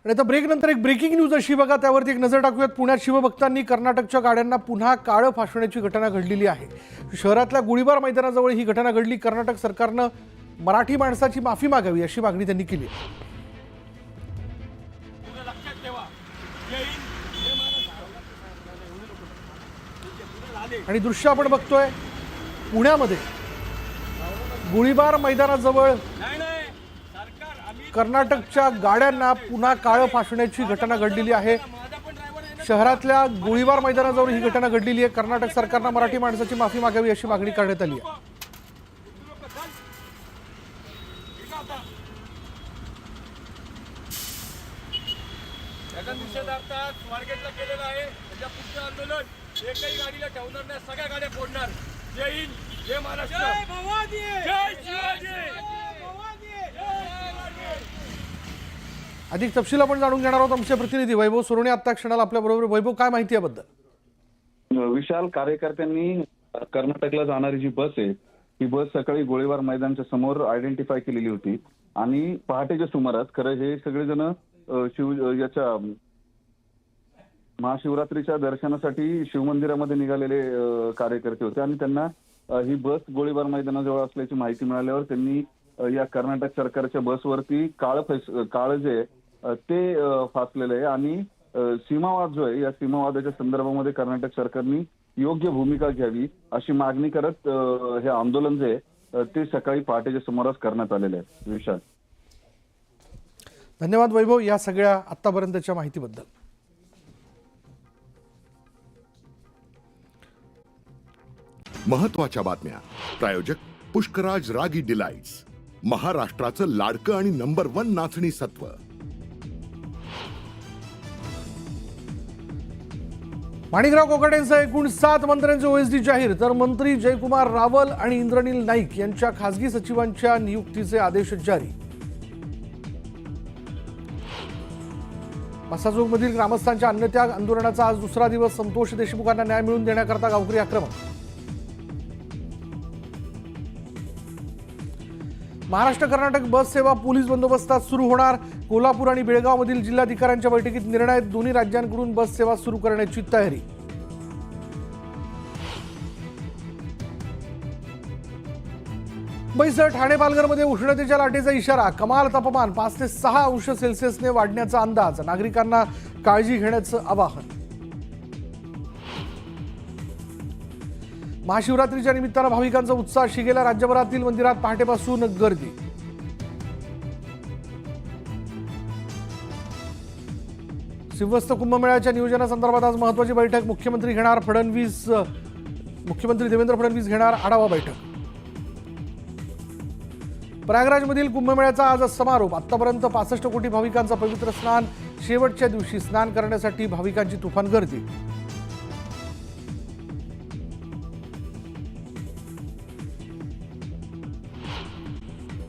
आणि आता ब्रेक नंतर एक ब्रेकिंग न्यूज अशी बघा, त्यावरती एक नजर टाकूयात। पुण्यात शिवभक्तांनी कर्नाटकच्या गाड्यांना पुन्हा काळं फासण्याची घटना घडलेली आहे। शहरातल्या गोळीबार मैदानाजवळ ही घटना घडली। कर्नाटक सरकारनं मराठी माणसाची माफी मागावी अशी मागणी त्यांनी केली। आणि दृश्य आपण बघतोय पुण्यामध्ये गोळीबार मैदानाजवळ कर्नाटकच्या गाड्यांना पुन्हा काळं फासण्याची घटना घडलेली आहे। शहरातल्या गोळीबार मैदानाजवळ ही घटना घडलेली आहे। कर्नाटक सरकारनं मराठी माणसाची माफी मागावी अशी मागणी करण्यात आली आहे। मार्केटला केलेलं आहे। त्याच्या पुढचं आंदोलन एकही गाडीला ठेवणार नाही, सगळ्या गाड्या फोडणार। जय हिंद, जय महाराष्ट्र, जय भवानी, जय शिवाजी। अधिक तपशील आपण जाणून घेणार आहोत। आमचे प्रतिनिधी वैभव सुरोणे आता क्षणाला आपल्या बरोबर। वैभव, काय माहिती आहे बद्दल? विशाल, कार्यकर्त्यांनी कर्नाटकला जाणारी जी बस आहे ही बस सकाळी गोळीबार मैदानाच्या समोर आयडेंटिफाय केलेली होती आणि पहाटेच्या सुमारास खरं हे सगळेजण याच्या महाशिवरात्रीच्या दर्शनासाठी शिवमंदिरामध्ये निघालेले कार्यकर्ते होते आणि त्यांना ही बस गोळीबार मैदानाजवळ असल्याची माहिती मिळाल्यावर त्यांनी या कर्नाटक सरकारच्या बसवरती काळं जे ते फासलेलं आहे आणि सीमावाद जो आहे या सीमावादाच्या संदर्भामध्ये कर्नाटक सरकारने योग्य भूमिका घ्यावी अशी मागणी करत हे आंदोलन जे आहे ते सकाळी पहाटेच्या सुमारास करण्यात आलेले आहे। विशाल, धन्यवाद वैभव या सगळ्या आतापर्यंतच्या माहितीबद्दल। महत्त्वाच्या बातम्या प्रायोजक पुष्कराज रागी डिलाइट्स, महाराष्ट्राचं लाडकं आणि नंबर 1 नाचणी सत्व। माणिकराव कोकाटेंसह एकूण 7 मंत्र्यांचे ओएसडी जाहीर, तर मंत्री जयकुमार रावल आणि इंद्रनील नाईक यांच्या खासगी सचिवांच्या नियुक्तीचे आदेश जारी। मसाजोगमधील ग्रामस्थांच्या अन्नत्याग आंदोलनाचा आज दुसरा दिवस। संतोष देशमुखांना न्याय मिळवून देण्याकरता गावकरी आक्रमक। महाराष्ट्र कर्नाटक बस सेवा पोलीस बंदोबस्तात सुरू होणार। कोल्हापूर आणि बेळगावमधील जिल्हाधिकाऱ्यांच्या बैठकीत निर्णय, दोन्ही राज्यांकडून बस सेवा सुरू करण्याची तयारी। मुंबईसह ठाणे पालघरमध्ये उष्णतेच्या लाटेचा इशारा। कमाल तापमान 5 ते 6 अंश सेल्सिअसने वाढण्याचा अंदाज, नागरिकांना काळजी घेण्याचं आवाहन। महाशिवरात्रीच्या निमित्तानं भाविकांचा उत्साह शिगेला। राज्यभरातील मंदिरात पहाटेपासून गर्दी। सिंहस्थ कुंभमेळ्याच्या नियोजनासंदर्भात आज महत्त्वाची बैठक। मुख्यमंत्री देवेंद्र फडणवीस घेणार आढावा बैठक। प्रयागराजमधील कुंभमेळ्याचा आज समारोप। आतापर्यंत 65 कोटी भाविकांचा पवित्र स्नान। शेवटच्या दिवशी स्नान करण्यासाठी भाविकांची तुफान गर्दी।